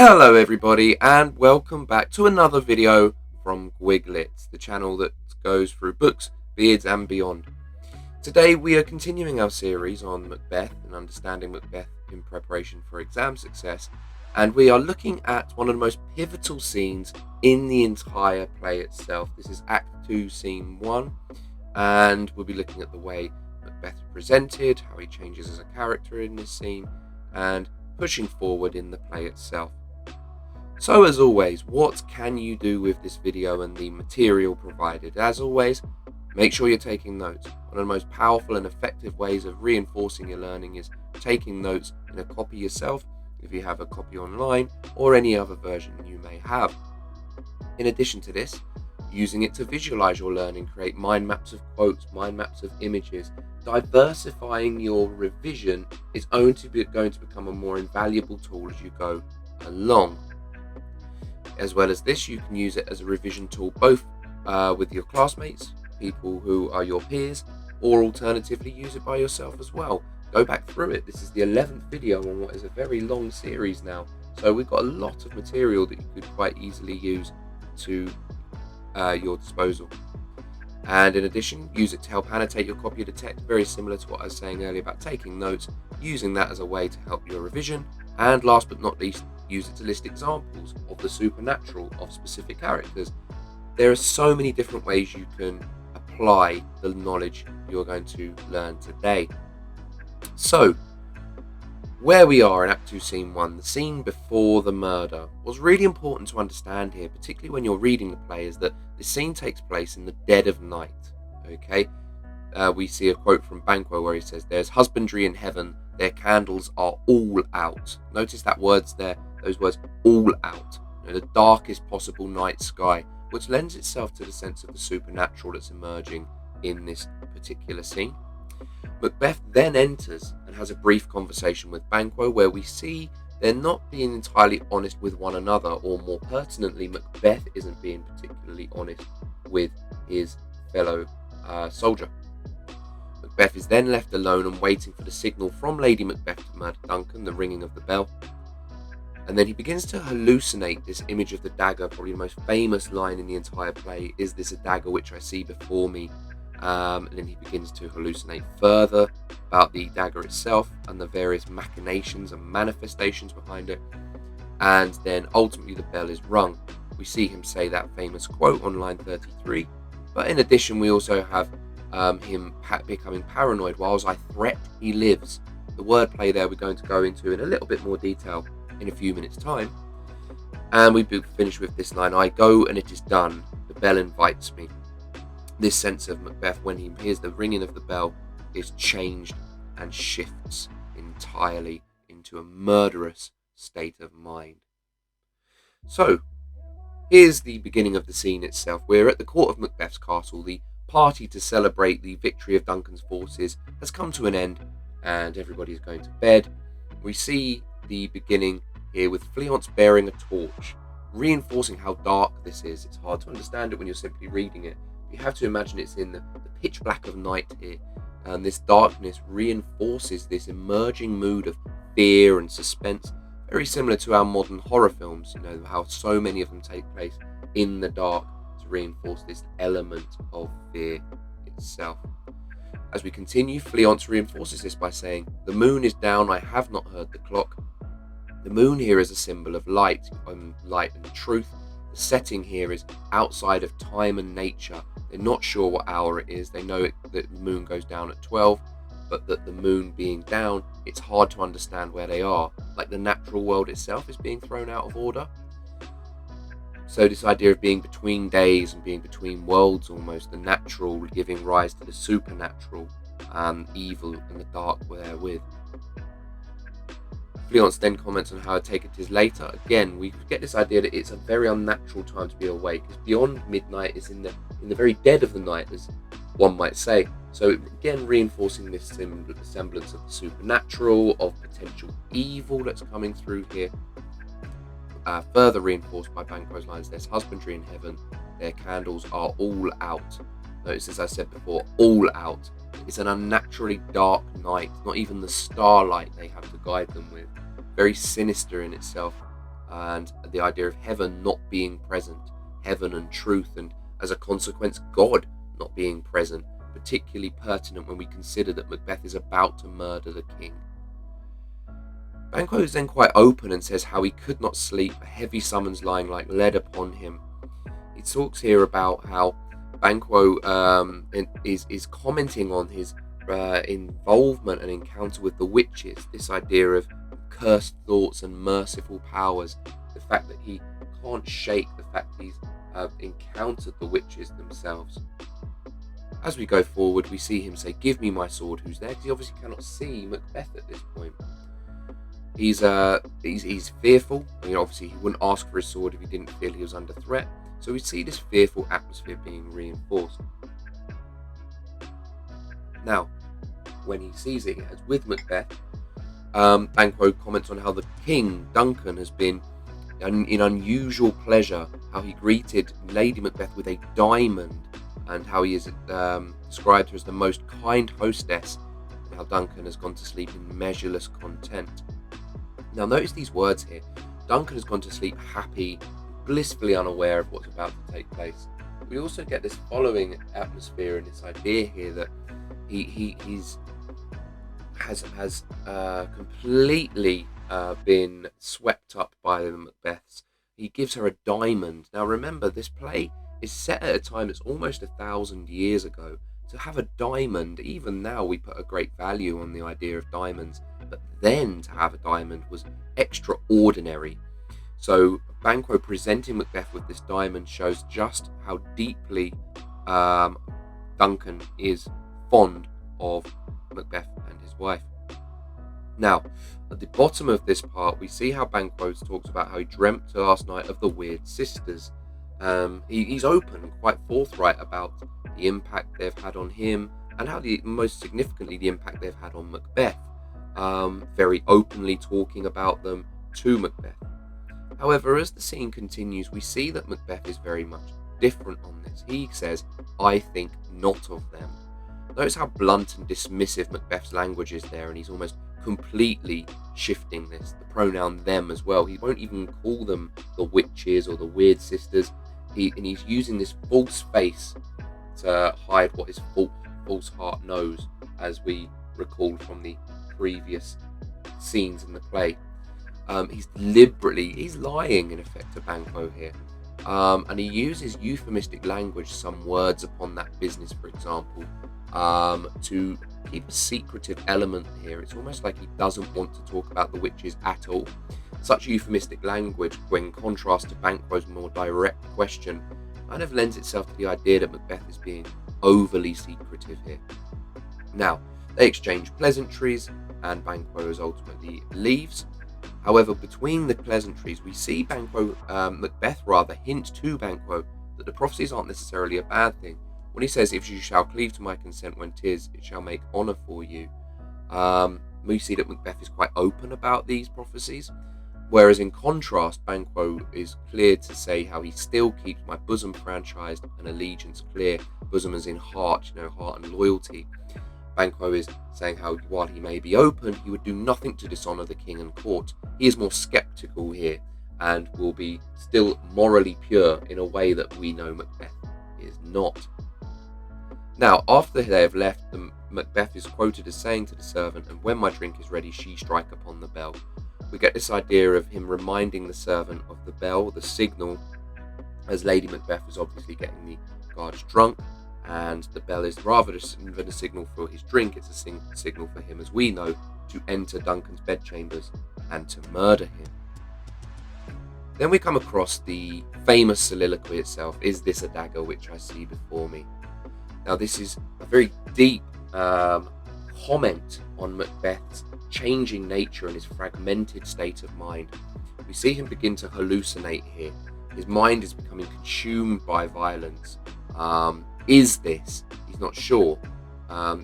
Hello everybody and welcome back to another video from GuigLit, the channel that goes through books, beards and beyond. Today we are continuing our series on Macbeth and understanding Macbeth in preparation for exam success, and we are looking at one of the most pivotal scenes in the entire play itself. This is Act 2, Scene 1, and we'll be looking at the way Macbeth is presented, how he changes as a character in this scene, and pushing forward in the play itself. So as always, what can you do with this video and the material provided? As always, make sure you're taking notes. One of the most powerful and effective ways of reinforcing your learning is taking notes in a copy yourself, if you have a copy online, or any other version you may have. In addition to this, using it to visualize your learning, create mind maps of quotes, mind maps of images. Diversifying your revision is going to become a more invaluable tool as you go along. As well as this, you can use it as a revision tool both with your classmates, people who are your peers, or alternatively use it by yourself as well. Go back through it. This is the 11th video on what is a very long series now, so we've got a lot of material that you could quite easily use to your disposal. And in addition, use it to help annotate your copy of the text, very similar to what I was saying earlier about taking notes, using that as a way to help your revision. And last but not least, use it to list examples of the supernatural of specific characters. There are so many different ways you can apply the knowledge you're going to learn today. So, where we are in Act 2, Scene 1, the scene before the murder. What's really important to understand here, particularly when you're reading the play, is that this scene takes place in the dead of night. Okay, we see a quote from Banquo where he says, "There's husbandry in heaven, their candles are all out." Notice that words there, those words, all out. The darkest possible night sky, which lends itself to the sense of the supernatural that's emerging in this particular scene. Macbeth then enters and has a brief conversation with Banquo where we see they're not being entirely honest with one another, or more pertinently, Macbeth isn't being particularly honest with his fellow soldier. Macbeth is then left alone and waiting for the signal from Lady Macbeth to murder Duncan, the ringing of the bell. And then he begins to hallucinate this image of the dagger. Probably the most famous line in the entire play is, "This a dagger which I see before me." And then he begins to hallucinate further about the dagger itself and the various machinations and manifestations behind it. And then ultimately the bell is rung. We see him say that famous quote on line 33. But in addition, we also have him becoming paranoid. "Whilst I threat, he lives." The wordplay there we're going to go into in a little bit more detail in a few minutes' time. And we finish with this line, "I go and it is done. The bell invites me." This sense of Macbeth, when he hears the ringing of the bell, is changed and shifts entirely into a murderous state of mind. So, here's the beginning of the scene itself. We're at the court of Macbeth's castle. The party to celebrate the victory of Duncan's forces has come to an end, and everybody's going to bed. We see the beginning here with Fleance bearing a torch, reinforcing how dark this is. It's hard to understand it when you're simply reading it. You have to imagine it's in the pitch black of night here, and this darkness reinforces this emerging mood of fear and suspense, very similar to our modern horror films, how so many of them take place in the dark to reinforce this element of fear itself. As we continue, Fleance reinforces this by saying, "The moon is down, I have not heard the clock." The moon here is a symbol of light and truth. The setting here is outside of time and nature. They're not sure what hour it is. They know that the moon goes down at 12, but that the moon being down, it's hard to understand where they are. Like the natural world itself is being thrown out of order. So this idea of being between days and being between worlds almost, the natural giving rise to the supernatural, evil and the dark therewith. Fleance then comments on how I take it is later. Again, we get this idea that it's a very unnatural time to be awake. It's beyond midnight. It's in the very dead of the night, as one might say. So again, reinforcing this semblance of the supernatural, of potential evil that's coming through here. Further reinforced by Banquo's lines, "There's husbandry in heaven, their candles are all out." Notice, as I said before, all out. It's an unnaturally dark night, not even the starlight they have to guide them with. Very sinister in itself. and the idea of heaven not being present, heaven and truth, and as a consequence, God not being present, particularly pertinent when we consider that Macbeth is about to murder the king. Banquo is then quite open and says how he could not sleep, a heavy summons lying like lead upon him. He talks here about how Banquo is commenting on his involvement and encounter with the witches, this idea of cursed thoughts and merciful powers, the fact that he can't shake the fact he's encountered the witches themselves. As we go forward, we see him say, "Give me my sword, who's there?" Because he obviously cannot see Macbeth at this point. He's fearful. Obviously he wouldn't ask for his sword if he didn't feel he was under threat. So we see this fearful atmosphere being reinforced. Now, when he sees it, as with Macbeth, Banquo comments on how the king, Duncan, has been in unusual pleasure, how he greeted Lady Macbeth with a diamond, and how he is described her as the most kind hostess, and how Duncan has gone to sleep in measureless content. Now notice these words here. Duncan has gone to sleep happy, blissfully unaware of what's about to take place. We also get this following atmosphere and this idea here that he has completely been swept up by the Macbeths. He gives her a diamond. Now remember, this play is set at a time that's almost 1,000 years ago. To have a diamond, even now we put a great value on the idea of diamonds, but then to have a diamond was extraordinary. So Banquo presenting Macbeth with this diamond shows just how deeply Duncan is fond of Macbeth and his wife. Now, at the bottom of this part, we see how Banquo talks about how he dreamt last night of the weird sisters. He's open and quite forthright about the impact they've had on him, and how most significantly the impact they've had on Macbeth. Very openly talking about them to Macbeth. However, as the scene continues, we see that Macbeth is very much different on this. He says, "I think not of them." Notice how blunt and dismissive Macbeth's language is there, and he's almost completely shifting this, the pronoun them as well. He won't even call them the witches or the weird sisters. He's using this false face to hide what his false heart knows, as we recall from the previous scenes in the play. He's lying in effect to Banquo here, and he uses euphemistic language, some words upon that business, for example, to keep a secretive element here. It's almost like he doesn't want to talk about the witches at all. Such euphemistic language, when contrast to Banquo's more direct question, kind of lends itself to the idea that Macbeth is being overly secretive here. Now, they exchange pleasantries, and Banquo ultimately leaves. However, between the pleasantries, we see Macbeth hint to Banquo that the prophecies aren't necessarily a bad thing. When he says, "If you shall cleave to my consent when 'tis, it shall make honour for you," we see that Macbeth is quite open about these prophecies. Whereas in contrast, Banquo is clear to say how he still keeps my bosom franchised and allegiance clear. Bosom as in heart, heart and loyalty. Banquo is saying how while he may be open, he would do nothing to dishonour the king and court. He is more sceptical here and will be still morally pure in a way that we know Macbeth is not. Now, after they have left, Macbeth is quoted as saying to the servant, "And when my drink is ready, she strike upon the bell." We get this idea of him reminding the servant of the bell, the signal, as Lady Macbeth is obviously getting the guards drunk, and the bell is rather than a signal for his drink, it's a signal for him, as we know, to enter Duncan's bedchambers and to murder him. Then we come across the famous soliloquy itself, "Is this a dagger which I see before me?" Now this is a very deep comment on Macbeth's changing nature and his fragmented state of mind. We see him begin to hallucinate here. His mind is becoming consumed by violence. Is this? He's not sure.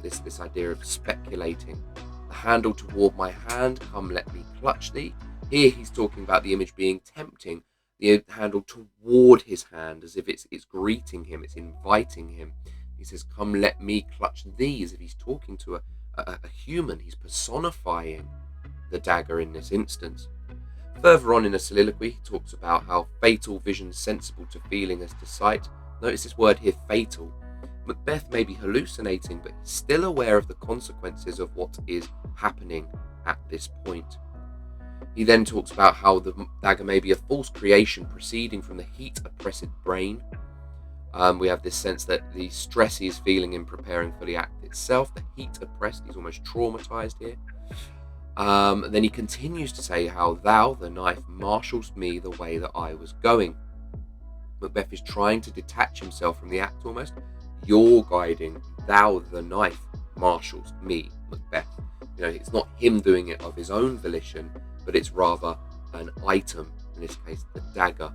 This idea of speculating. "The handle toward my hand, come let me clutch thee." Here he's talking about the image being tempting. The handle toward his hand, as if it's greeting him, it's inviting him. He says, "Come let me clutch thee," as if he's talking to a human. He's personifying the dagger in this instance. Further on in a soliloquy, he talks about how fatal vision's sensible to feeling as to sight. Notice this word here, fatal. Macbeth may be hallucinating, but he's still aware of the consequences of what is happening at this point. He then talks about how the dagger may be a false creation proceeding from the heat-oppressed brain. We have this sense that the stress he is feeling in preparing for the act itself, the heat-oppressed, he's almost traumatized here. Then he continues to say how thou, the knife, marshals me the way that I was going. Macbeth is trying to detach himself from the act almost. You're guiding, thou, the knife, marshals me, Macbeth. It's not him doing it of his own volition, but it's rather an item, in this case, the dagger.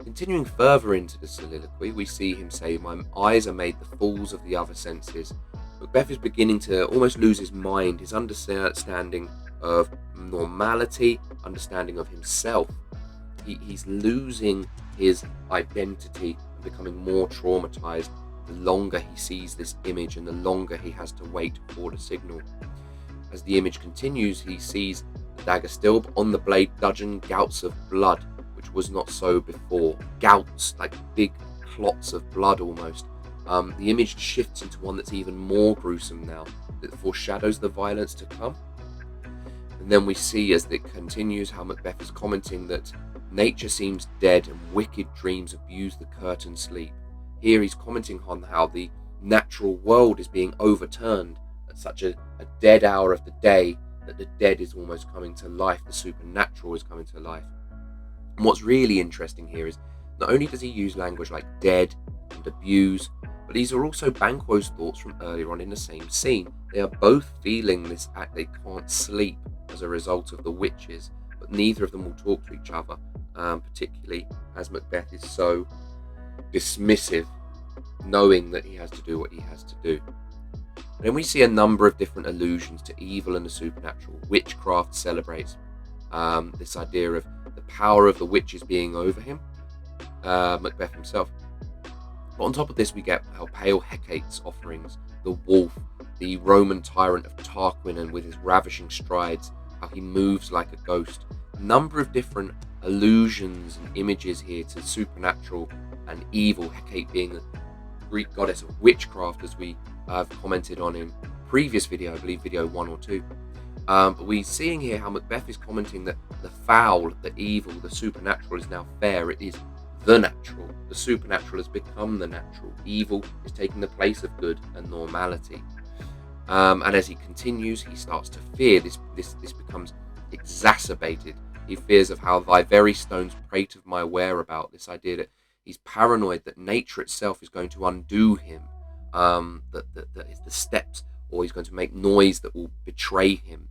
Continuing further into the soliloquy, we see him say, my eyes are made the fools of the other senses. Macbeth is beginning to almost lose his mind, his understanding of normality, understanding of himself. He's losing his identity and becoming more traumatized the longer he sees this image and the longer he has to wait for the signal. As the image continues, he sees the dagger still, but on the blade dudgeon gouts of blood, which was not so before. Gouts, like big clots of blood almost. The image shifts into one that's even more gruesome now, that foreshadows the violence to come. And then we see, as it continues, how Macbeth is commenting that nature seems dead and wicked dreams abuse the curtained sleep. Here he's commenting on how the natural world is being overturned at such a dead hour of the day that the dead is almost coming to life, the supernatural is coming to life. And what's really interesting here is not only does he use language like dead and abuse, but these are also Banquo's thoughts from earlier on in the same scene. They are both feeling this act, they can't sleep as a result of the witches, but neither of them will talk to each other, particularly as Macbeth is so dismissive, knowing that he has to do what he has to do. And then we see a number of different allusions to evil and the supernatural. Witchcraft celebrates this idea of the power of the witches being over him, Macbeth himself. But on top of this, we get how pale Hecate's offerings, the wolf, the Roman tyrant of Tarquin, and with his ravishing strides, how he moves like a ghost. A number of different allusions and images here to supernatural and evil, Hecate being the Greek goddess of witchcraft, as we have commented on in previous video, I believe video 1 or 2. But we're seeing here how Macbeth is commenting that the foul, the evil, the supernatural is now fair. It is the natural. The supernatural has become the natural. Evil is taking the place of good and normality. And as he continues, he starts to fear. This becomes exacerbated. He fears of how thy very stones prate of my whereabout. This idea that he's paranoid that nature itself is going to undo him. That the steps, or he's going to make noise that will betray him.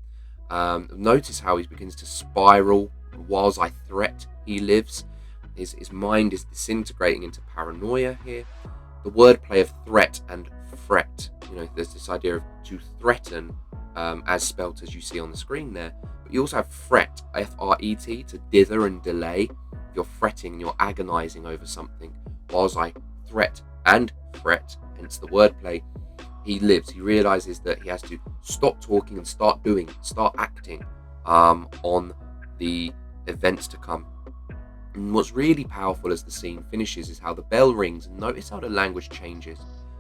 Notice how he begins to spiral. Whilst I threat, he lives. His mind is disintegrating into paranoia here. The wordplay of threat and fret. There's this idea of to threaten, as spelt as you see on the screen there. But you also have fret, F-R-E-T, to dither and delay. You're fretting and you're agonizing over something. Whilst I threat and fret, hence the wordplay, he lives. He realizes that he has to stop talking and start doing, start acting on the events to come. And what's really powerful as the scene finishes is how the bell rings, and notice how the language changes.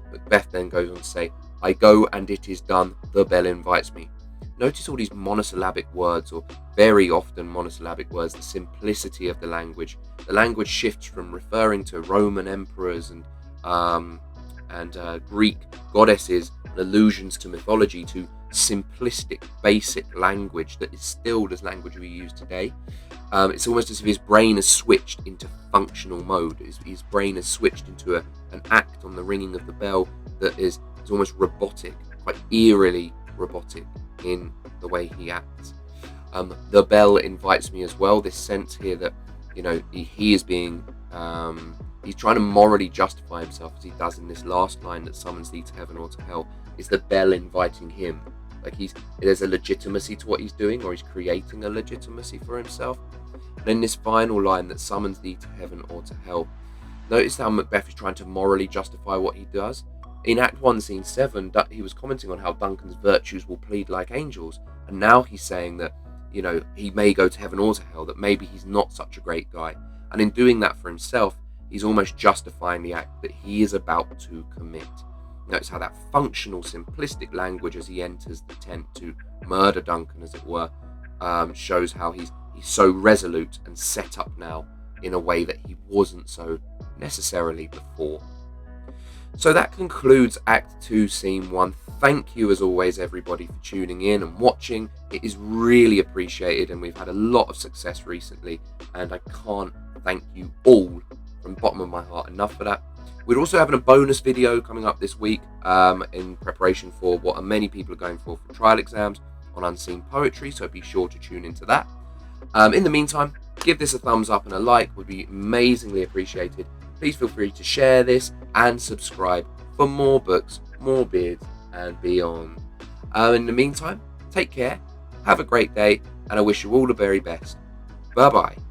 Macbeth then goes on to say, I go and it is done, the bell invites me. Notice all these monosyllabic words, or very often monosyllabic words, the simplicity of the language. The language shifts from referring to Roman emperors and Greek goddesses and allusions to mythology to simplistic, basic language that is still the language we use today. It's almost as if his brain has switched into functional mode. His brain has switched into an act on the ringing of the bell that is almost robotic, quite eerily robotic in the way he acts. The bell invites me as well. This sense here that he is being he's trying to morally justify himself, as he does in this last line that summons thee to heaven or to hell. Is the bell inviting him? Like there's a legitimacy to what he's doing, or he's creating a legitimacy for himself. And in this final line that summons thee to heaven or to hell, notice how Macbeth is trying to morally justify what he does. In Act 1, Scene 7, he was commenting on how Duncan's virtues will plead like angels, and now he's saying that he may go to heaven or to hell, that maybe he's not such a great guy. And in doing that for himself, he's almost justifying the act that he is about to commit. Notice how that functional, simplistic language as he enters the tent to murder Duncan, as it were, shows how he's so resolute and set up now in a way that he wasn't so necessarily before. So that concludes Act 2, Scene 1. Thank you, as always, everybody, for tuning in and watching. It is really appreciated, and we've had a lot of success recently, and I can't thank you all from the bottom of my heart enough for that. We're also having a bonus video coming up this week in preparation for what many people are going for trial exams on unseen poetry, so be sure to tune into that. In the meantime, give this a thumbs up and a like would be amazingly appreciated. Please feel free to share this and subscribe for more books, more beards, and beyond. In the meantime, take care, have a great day, and I wish you all the very best. Bye bye.